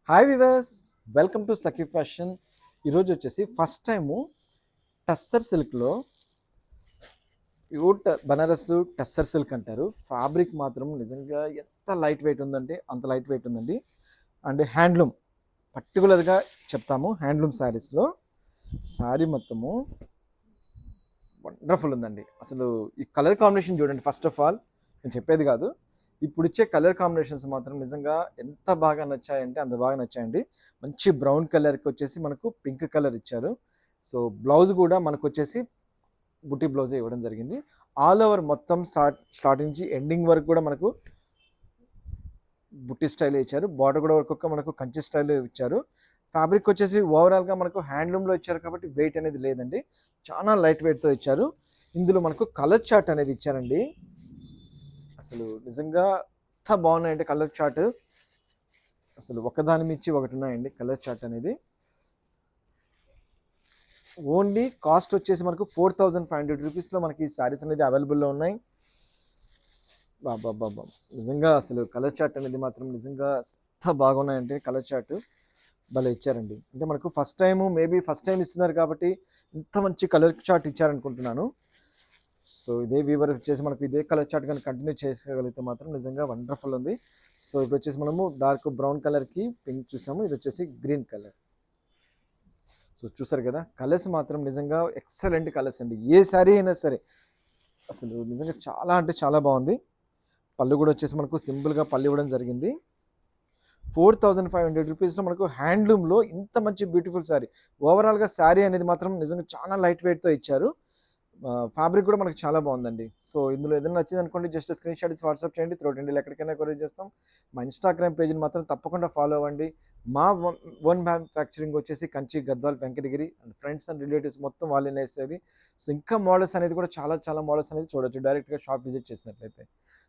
Hi viewers, welcome to Sakhi fashion. ఈరోజు వచ్చేసి first time tussar సిల్క్లో ప్యూర్ బనారస్ టస్సర్ సిల్క్ అంటారు. ఫ్యాబ్రిక్ మాత్రం నిజంగా ఎంత లైట్ వెయిట్ ఉందంటే అంత లైట్ వెయిట్ ఉందండి. అండ్ హ్యాండ్లూమ్ పర్టికులర్గా చెప్తాము. హ్యాండ్లూమ్ శారీస్లో శారీ మొత్తము వండర్ఫుల్ ఉందండి. అసలు ఈ కలర్ కాంబినేషన్ చూడండి. ఫస్ట్ ఆఫ్ ఆల్ నేను చెప్పేది కాదు, ఇప్పుడు ఇచ్చే కలర్ కాంబినేషన్స్ మాత్రం నిజంగా ఎంత బాగా నచ్చాయంటే అంత బాగా నచ్చాయండి. మంచి బ్రౌన్ కలర్కి వచ్చేసి మనకు పింక్ కలర్ ఇచ్చారు. సో బ్లౌజ్ కూడా మనకు వచ్చేసి బుట్టి బ్లౌజే ఇవ్వడం జరిగింది. ఆల్ ఓవర్ మొత్తం స్టార్టింగ్ నుంచి ఎండింగ్ వరకు కూడా మనకు బుట్టి స్టైల్ ఇచ్చారు. బార్డర్ కూడా ఒక్కొక్క మనకు కంచి స్టైల్ ఇచ్చారు. ఫ్యాబ్రిక్ వచ్చేసి ఓవరాల్గా మనకు హ్యాండ్లూమ్లో ఇచ్చారు కాబట్టి వెయిట్ అనేది లేదండి. చాలా లైట్ వెయిట్తో ఇచ్చారు. ఇందులో మనకు కలర్ చార్ట్ అనేది ఇచ్చారండి. అసలు నిజంగా ఎంత బాగున్నాయంటే కలర్ చార్ట్, అసలు ఒకదాని మించి ఒకటి ఉన్నాయండి. కలర్ చార్ట్ అనేది ఓన్లీ కాస్ట్ వచ్చేసి మనకు 4500 రూపీస్లో మనకి ఈ శారీస్ అనేది అవైలబుల్లో ఉన్నాయి. బాబా బాబా, నిజంగా అసలు కలర్ చార్ట్ అనేది మాత్రం నిజంగా ఎంత బాగున్నాయంటే కలర్ చార్ట్ భలే ఇచ్చారండి. అంటే మనకు మేబీ ఫస్ట్ టైం ఇస్తున్నారు కాబట్టి ఇంత మంచి కలర్ చార్ట్ ఇచ్చారనుకుంటున్నాను. సో ఇదే వీవర్ వచ్చేసి మనకు ఇదే కలర్ చార్ట్ కానీ కంటిన్యూ చేసుకోగలిగితే మాత్రం నిజంగా వండర్ఫుల్ ఉంది. సో ఇప్పుడు వచ్చేసి మనము డార్క్ బ్రౌన్ కలర్కి పింక్ చూసాము, ఇది వచ్చేసి గ్రీన్ కలర్. సో చూసారు కదా, కలర్స్ మాత్రం నిజంగా ఎక్సలెంట్ కలర్స్ అండి. ఏ శారీ అయినా సరే అసలు నిజంగా చాలా అంటే చాలా బాగుంది. పళ్ళు కూడా వచ్చేసి మనకు సింపుల్గా పళ్ళు ఇవ్వడం జరిగింది. 4500 రూపీస్లో మనకు హ్యాండ్లూమ్లో ఇంత మంచి బ్యూటిఫుల్ శారీ. ఓవరాల్గా శారీ అనేది మాత్రం నిజంగా చాలా లైట్ వెయిట్తో ఇచ్చారు. ఫ్యాబ్రిక్ కూడా మనకు చాలా బాగుందండి. సో ఇందులో ఏదైనా నచ్చింది అనుకోండి, జస్ట్ స్క్రీన్ షాట్ ఇచ్చి వాట్సాప్ చేయండి. త్రూఅవుట్ ఇండియాలో ఎక్కడికైనా కొరియర్ చేస్తాం. మా ఇన్స్టాగ్రామ్ పేజ్ని మాత్రం తప్పకుండా ఫాలో అవ్వండి. మా ఓన్ మ్యానుఫ్యాక్చరింగ్ వచ్చేసి Kanchi, Gadwal, Venkatagiri and friends and relatives మొత్తం వాళ్ళే నేసేది. సో ఇంకా మోడల్స్ అనేది కూడా చాలా చాలా మోడల్స్ అనేది చూడొచ్చు డైరెక్ట్గా షాప్ విజిట్ చేసినట్లయితే.